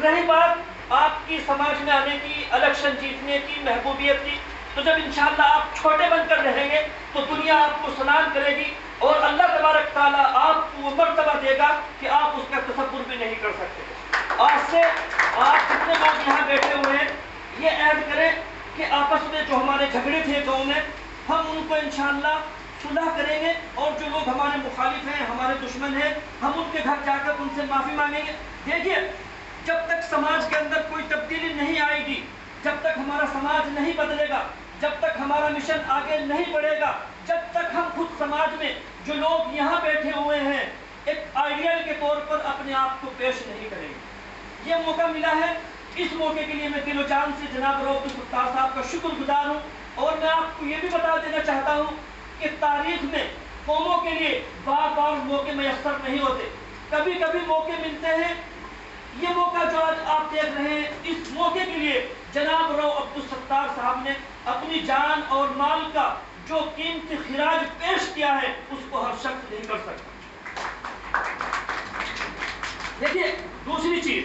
रही बात आपकी समाज में आने की, इलेक्शन जीतने की, महबूबियत की, तो जब इंशाअल्लाह आप छोटे बनकर रहेंगे तो दुनिया आपको सलाम करेगी और अल्लाह तबारक ताला आपको वो मर्तबा देगा कि आप उसका तसव्वुर भी नहीं कर सकते। आज से आप जितने लोग यहाँ बैठे हुए हैं ये ऐड करें कि आपस में जो हमारे झगड़े थे गाँव में, हम उनको इंशाअल्लाह सुलह करेंगे और जो लोग हमारे मुखालिफ हैं, हमारे दुश्मन हैं, हम उनके घर जाकर उनसे माफ़ी मांगेंगे। देखिए, जब तक समाज के अंदर कोई तब्दीली नहीं आएगी, जब तक हमारा समाज नहीं बदलेगा, जब तक हमारा मिशन आगे नहीं बढ़ेगा, जब तक हम खुद समाज में जो लोग यहाँ बैठे हुए हैं एक आइडियल के तौर पर अपने आप को पेश नहीं करेंगे। ये मौका मिला है, इस मौके के लिए मैं दिलो जान से जनाब रऊफ अब्दुल सत्तार साहब का शुक्रगुजार हूँ। और मैं आपको ये भी बता देना चाहता हूँ कि तारीख में कौमों के लिए बार बार मौके मैसर नहीं होते, कभी कभी मौके मिलते हैं। ये मौका जो आज आप देख रहे हैं, इस मौके के लिए जनाब रऊफ अब्दुल सत्तार साहब ने अपनी जान और माल का जो कीमती खिराज पेश किया है उसको हर शख्स नहीं कर सकता। देखिए, दूसरी चीज,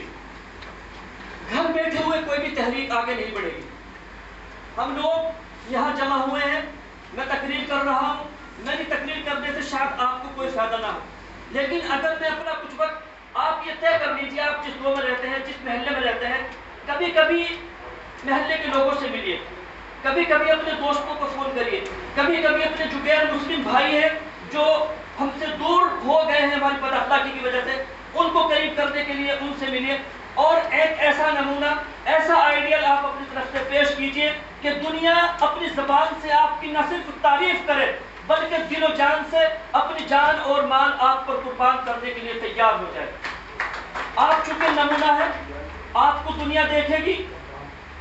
घर बैठे हुए कोई भी तहरीक आगे नहीं बढ़ेगी। हम लोग यहाँ जमा हुए हैं, मैं तकरीर कर रहा हूँ, मेरी तकरीर करने से शायद आपको कोई फायदा ना हो, लेकिन अगर मैं अपना कुछ वक्त, आप ये तय कर लीजिए आप जिस गाँव में रहते हैं, जिस महल्ले में रहते हैं, कभी कभी महल्ले के लोगों से मिलिए, कभी कभी अपने दोस्तों को फोन करिए, कभी कभी अपने जो गैर मुस्लिम भाई हैं जो हमसे दूर हो गए हैं हमारी बदअखलाकी की वजह से, उनको करीब करने के लिए उनसे मिलिए और एक ऐसा नमूना, ऐसा आइडियल आप अपनी तरफ से पेश कीजिए कि दुनिया अपनी जबान से आपकी न सिर्फ तारीफ करे बल्कि दिलो जान से अपनी जान और माल आप पर कुर्बान करने के लिए तैयार हो जाए। आप चूंकि नमूना है, आपको दुनिया देखेगी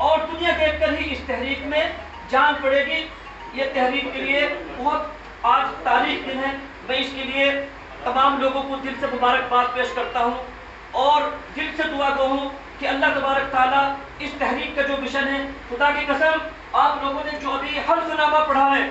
और दुनिया देखकर ही इस तहरीक में जान पड़ेगी। ये तहरीक के लिए बहुत आज तारीख दिन है, मैं इसके लिए तमाम लोगों को दिल से मुबारकबाद पेश करता हूँ और दिल से दुआ गो हूँ कि अल्लाह तबारक ताला इस तहरीक का जो मिशन है, खुदा की कसम आप लोगों ने जो अभी हल्फनामा पढ़ा है,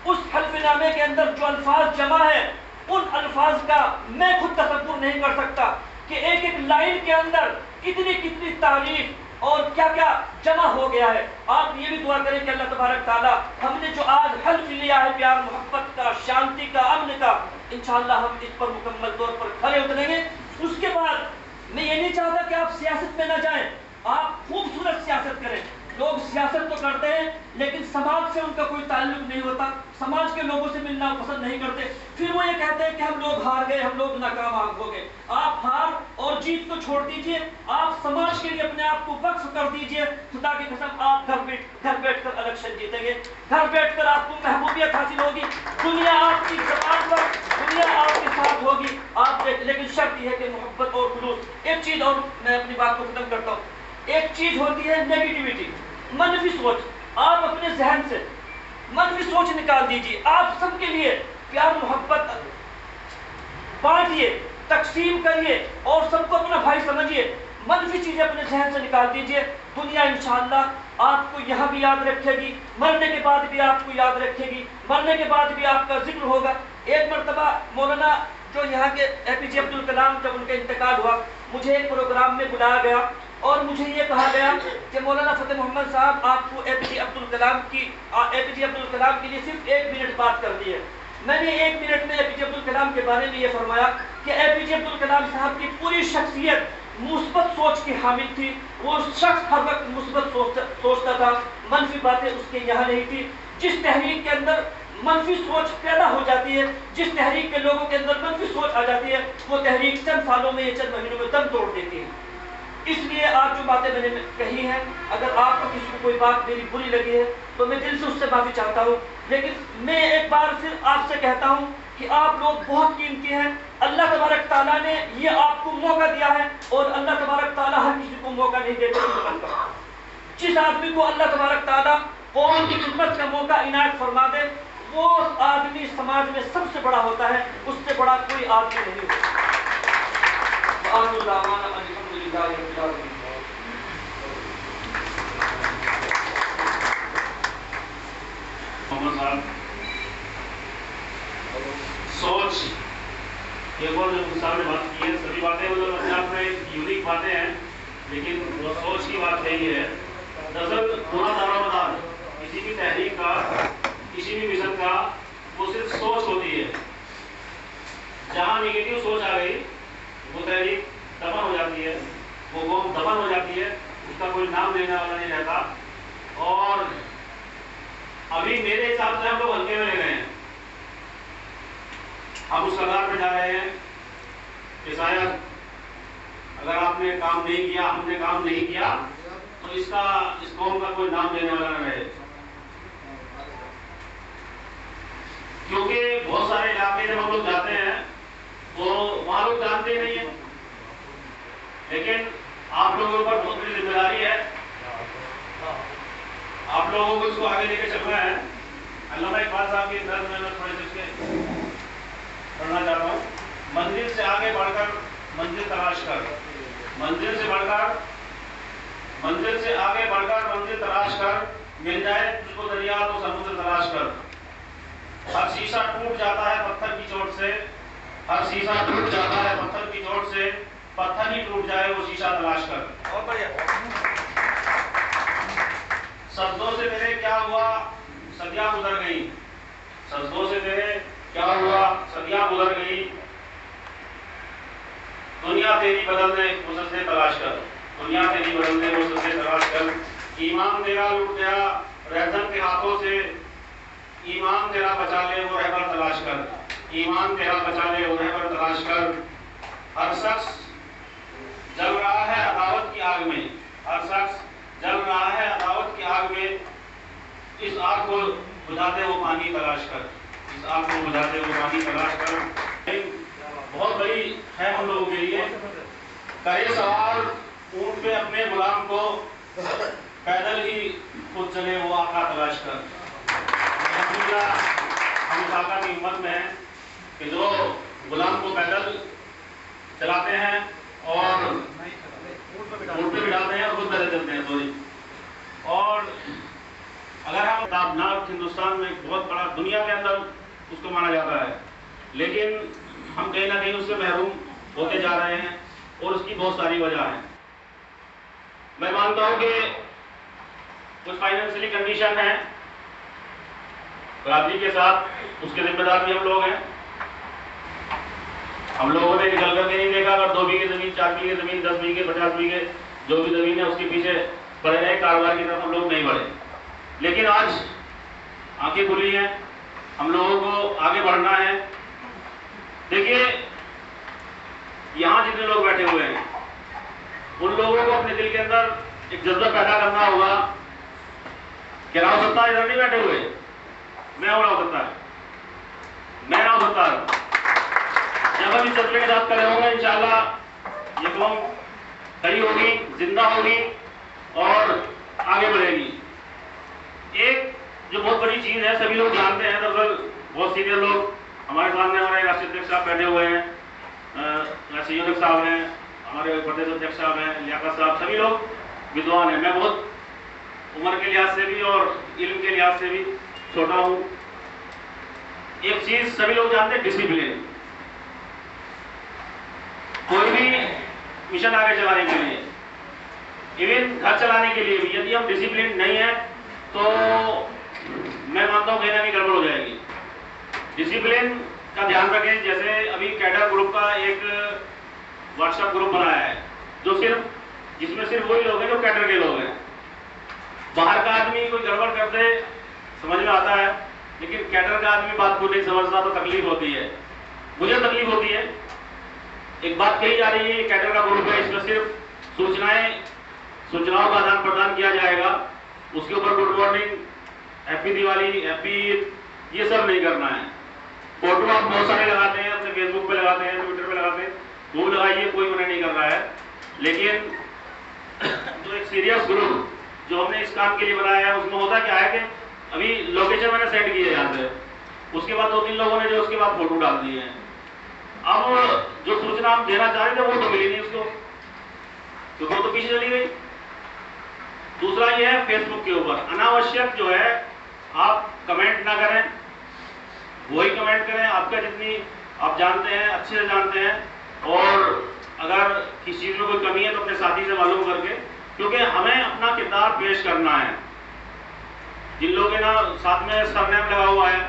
उस हल्फनामे के अंदर जो अल्फाज जमा है, उन अल्फाज का मैं खुद तसव्वुर नहीं कर सकता कि एक एक लाइन के अंदर कितनी कितनी तारीफ और क्या क्या जमा हो गया है। आप ये भी दुआ करें कि अल्लाह तबारक ताला हमने जो आज हल्फ लिया है प्यार मोहब्बत का, शांति का, अमन का, इंशाअल्लाह हम इस पर मुकम्मल तौर पर खरे उतरेंगे। उसके बाद मैं ये नहीं चाहता कि आप सियासत में ना जाएं, आप खूबसूरत सियासत करें। लोग सियासत तो करते हैं लेकिन समाज से उनका कोई ताल्लुक नहीं होता, समाज के लोगों से मिलना पसंद नहीं करते, फिर वो ये कहते हैं कि हम लोग हार गए, हम लोग नाकाम हो गए। आप हार और जीत को छोड़ दीजिए, आप समाज के लिए अपने आप को वक्फ कर दीजिए। खुदा की कसम आप घर बैठ कर इलेक्शन जीतेंगे, घर बैठकर आपको महबूबियत हासिल होगी, दुनिया आपकी जबान पर, दुनिया आपके साथ होगी। आप लेकिन शर्त यह है कि मोहब्बत और खुलूस। एक चीज और मैं अपनी बात को खत्म करता हूँ, एक चीज होती है नेगेटिविटी, मनफी सोच। आप अपने जहन से मनफी सोच निकाल दीजिए, आप सबके लिए प्यार मोहब्बत बांटिए, तकसीम करिए और सबको अपना भाई समझिए। मनफी चीजें अपने जहन से निकाल दीजिए, दुनिया इंशाअल्लाह आपको यहाँ भी याद रखेगी, मरने के बाद भी आपको याद रखेगी, मरने के बाद भी आपका जिक्र होगा। एक मरतबा मौलाना जो यहाँ के एपीजे अब्दुल कलाम, जब उनका इंतकाल हुआ, मुझे एक प्रोग्राम में बुलाया गया और मुझे ये कहा गया कि मौलाना फतेह मोहम्मद साहब आपको एपीजे अब्दुल कलाम के लिए सिर्फ 1 मिनट बात करनी है। मैंने 1 मिनट में एपीजे अब्दुल कलाम के बारे में ये फरमाया कि एपीजे अब्दुल कलाम साहब की पूरी शख्सियत मुस्बत सोच की हामिल थी। वो शख्स हर वक्त मुस्बत सोचता था, मनफी बातें उसके यहाँ नहीं थी। जिस तहरीक के अंदर मनफी सोच पैदा हो जाती है, जिस तहरीक के लोगों के अंदर मनफी सोच आ जाती है, वो तहरीक चंद सालों में या चंद महीनों में दम तोड़ देती है। इसलिए आज जो बातें मैंने कही हैं, अगर आपको किसी को कोई बात मेरी बुरी लगी है तो मैं दिल से उससे माफी चाहता हूँ, लेकिन मैं एक बार फिर आपसे कहता हूँ कि आप लोग बहुत कीमती हैं। अल्लाह तबारक ताला ने ये आपको मौका दिया है और अल्लाह तबारक ताला हर किसी को मौका नहीं देता। जिस आदमी को अल्लाह तबारक ताला कौम की खिदमत का मौका इनायत फरमा दे, वो आदमी समाज में सबसे बड़ा होता है, उससे बड़ा कोई आदमी नहीं होता। सोच ये बहुत सामने बात की है, सभी बातें मतलब अपने आप में यूनिक बातें हैं, लेकिन वो सोच की बात नहीं है। दरअसल पूरा दारोमदार किसी भी तहरीक का, किसी भी मिशन का, वो सिर्फ सोच होती है। जहाँ निगेटिव सोच आ गई वो तहरीक दफन हो जाती है, वो कौम दफन हो जाती है, उसका कोई नाम देने वाला नहीं रहता। और अभी मेरे हिसाब से हम लोग हल्के में ले रहे हैं। हम उस कगार पे जा रहे हैं कि शायद अगर आपने काम नहीं किया, हमने काम नहीं किया, तो इस कौम का कोई नाम देने वाला न रहे। क्योंकि बहुत सारे इलाके जब हम लोग जाते हैं तो वहां लोग जानते नहीं है, लेकिन आप लोगों पर बहुत बड़ी जिम्मेदारी है। आप लोगों को इसको आगे लेके चलना है। अल्लामा इकबाल साहब की नज़्म में मैं थोड़े से उसके पढ़ना चाहता हूँ। मंजिल से आगे बढ़कर मंजिल तलाश कर, मंजिल से बढ़कर मंजिल से आगे बढ़कर मंजिल तलाश कर, मिल जाए तुझको दरिया तो समुद्र तलाश कर। हर शीशा टूट जाता है पत्थर की चोट से, हर शीशा टूट जाता है पत्थर की चोट से, पत्थर ही टूट जाए वो शीशा तलाश कर। और बढ़िया। सजदों से मेरे क्या हुआ सदियां गुजर गई, सजदों से मेरे क्या हुआ सदियां गुजर गई, दुनिया तेरी बदलने मुझसे तलाश कर, दुनिया तेरी बदलने मुझसे तलाश कर। ईमान तेरा लूट गया रहजन के हाथों से, ईमान तेरा बचा ले वो रहबर तलाश कर, ईमान तेरा बचा ले वो रहबर तलाश कर। हर शख्स जल रहा है अदावत की आग में, हर शख्स जल रहा है अदावत की आग में, इस आग को बुझाते वो पानी तलाश कर, इस आग को बुझाते वो पानी तलाश कर। बहुत बड़ी है हम लोगों के लिए। करे सवार ऊंट पे अपने गुलाम को, पैदल ही खुद चले वो आका तलाश कर। हम इस आका की हिम्मत में है कि जो गुलाम को पैदल चलाते हैं और ऊंट पे बिठाते हैं और खुद पैदल चलते हैं। सॉरी। और अगर हम ताबनाक हिंदुस्तान में बहुत बड़ा दुनिया के अंदर उसको माना जाता है, लेकिन हम कहीं ना कहीं उससे महरूम होते जा रहे हैं और उसकी बहुत सारी वजह है। मैं मानता हूं कि कुछ फाइनेंशियली कंडीशन है बरादरी के साथ, उसके जिम्मेदार भी हम लोग हैं। हम लोगों ने निकल करके नहीं देखा, अगर 2 बीघे जमीन, 4 बीघे जमीन, 10 बीघे, 50 बीघे जो भी जमीन है उसके पीछे पड़े रहे, कारोबार की तरफ हम लोग नहीं बढ़े। लेकिन आज आंखें खुली हैं, हम लोगों को आगे बढ़ना है। देखिए यहाँ जितने लोग बैठे हुए हैं उन लोगों को अपने दिल के अंदर एक जज्बा पैदा करना होगा कि राव सत्तार इधर नहीं बैठे हुए, मैं हूं राव सत्तार, मैं राव सत्तार। जब हम इस जज्बे के साथ खड़े होंगे इंशाअल्लाह ये कौम खड़ी होगी, जिंदा होगी और आगे बढ़ेगी। एक जो बहुत बड़ी चीज है सभी लोग जानते हैं, दरअसल बहुत सीनियर लोग हमारे सामने, हमारे राष्ट्रीय अध्यक्ष साहब बैठे हुए हैं, राष्ट्रीय अध्यक्ष साहब हैं, हमारे प्रदेश अध्यक्ष साहब हैं, लियाकत साहब, सभी लोग विद्वान हैं। मैं बहुत उम्र के लिहाज से भी और इल्म के लिहाज से भी छोटा हूँ। एक चीज सभी लोग जानते हैं, डिसिप्लिन। कोई भी मिशन आगे चलाने के लिए, इवन घर चलाने के लिए भी यदि हम डिसिप्लिन नहीं है तो मैं मानता हूँ कहीं ना कहीं गड़बड़ हो जाएगी। डिसिप्लिन का ध्यान रखें। जैसे अभी कैडर ग्रुप का एक व्हाट्सएप ग्रुप बनाया है जो जिसमें सिर्फ वही लोग हैं जो कैडर के लोग हैं। बाहर का आदमी कोई गड़बड़ करते समझ में आता है, लेकिन कैडर का आदमी बात को नहीं समझता तो तकलीफ होती है, मुझे तकलीफ होती है। एक बात कही जा रही है कैडर का ग्रुप है, इसमें सिर्फ सूचनाओं का आदान प्रदान किया जाएगा, उसके ऊपर good morning, happy Diwali, happy Eid ये सब नहीं करना है। फोटो आप बहुत सारे लगाते हैं, अपने फेसबुक पे लगाते हैं, ट्विटर पे लगाते हैं, वो लगाइए, कोई मना नहीं कर रहा है। लेकिन जो एक सीरियस ग्रुप जो हमने इस काम के लिए बनाया है उसमें होता क्या है कि अभी लोकेशन मैंने सेंड की है यहाँ पे, उसके बाद 2-3 लोगों ने जो उसके बाद फोटो डाल दिए हैं। अब जो सूचना हम देना चाह रहे थे वो तो मिली नहीं उसको, क्योंकि वो तो पीछे चली गई। दूसरा ये है फेसबुक के ऊपर अनावश्यक जो है आप कमेंट ना करें, वही कमेंट करें आपका जितनी आप जानते हैं, अच्छे से जानते हैं, और अगर किसी चीज़ में कोई कमी है तो अपने साथी से मालूम करके, क्योंकि हमें अपना किरदार पेश करना है। जिन लोगों के ना साथ में सरनेम लगा हुआ है,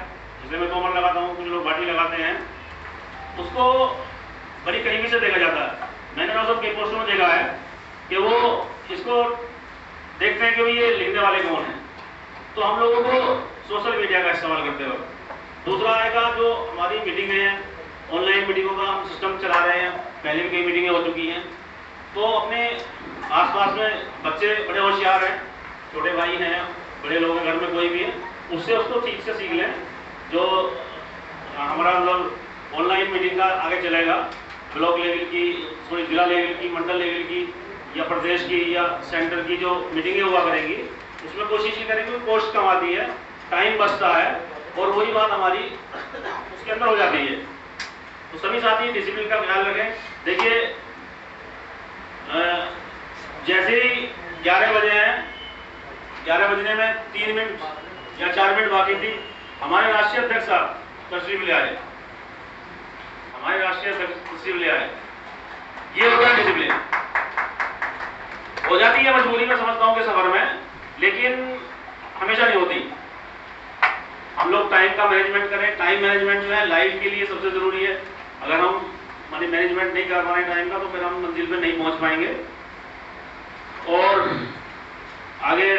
जैसे मैं तोमर लगाता हूँ, कुछ लोग भाटी लगाते हैं, उसको बड़ी करीबी से देखा जाता है। मैंने ना सब के पोस्टों में देखा है कि वो इसको देखते हैं कि भाई ये लिखने वाले कौन हैं। तो हम लोगों को सोशल मीडिया का इस्तेमाल करते हो। दूसरा आएगा जो हमारी मीटिंगें हैं, ऑनलाइन मीटिंगों का हम सिस्टम चला रहे हैं, पहले भी कई मीटिंगें हो चुकी हैं। तो अपने आसपास में बच्चे बड़े होशियार हैं, छोटे भाई हैं, बड़े लोग हैं, घर में कोई भी है, उससे उसको ठीक से सीख लें। जो हमारा मतलब ऑनलाइन मीटिंग का आगे चलेगा, ब्लॉक लेवल की, थोड़ी जिला लेवल की, मंडल लेवल की या प्रदेश की या सेंटर की जो मीटिंगें हुआ करेंगी, उसमें कोशिश ये करेंगे कि कॉस्ट कम आती है, टाइम बचता है और वही बात हमारी उसके अंदर हो जाती है। तो सभी साथी डिसिप्लिन का ख्याल रखें। देखिए जैसे ही 11 बजे हैं, 11 बजने में 3 मिनट या 4 मिनट बाकी थी, हमारे राष्ट्रीय अध्यक्ष साहब तशरीफ ले आए, हमारे राष्ट्रीय अध्यक्ष तशरीफ ले आए। ये होता है डिसिप्लिन। हो जाती है मजबूरी में, समझता हूँ कि सफर में, लेकिन हमेशा नहीं होती। हम लोग टाइम का मैनेजमेंट करें। टाइम मैनेजमेंट जो है लाइफ के लिए सबसे जरूरी है। अगर हम मानी मैनेजमेंट नहीं कर पाए टाइम का, तो फिर हम मंजिल पे नहीं पहुंच पाएंगे। और आगे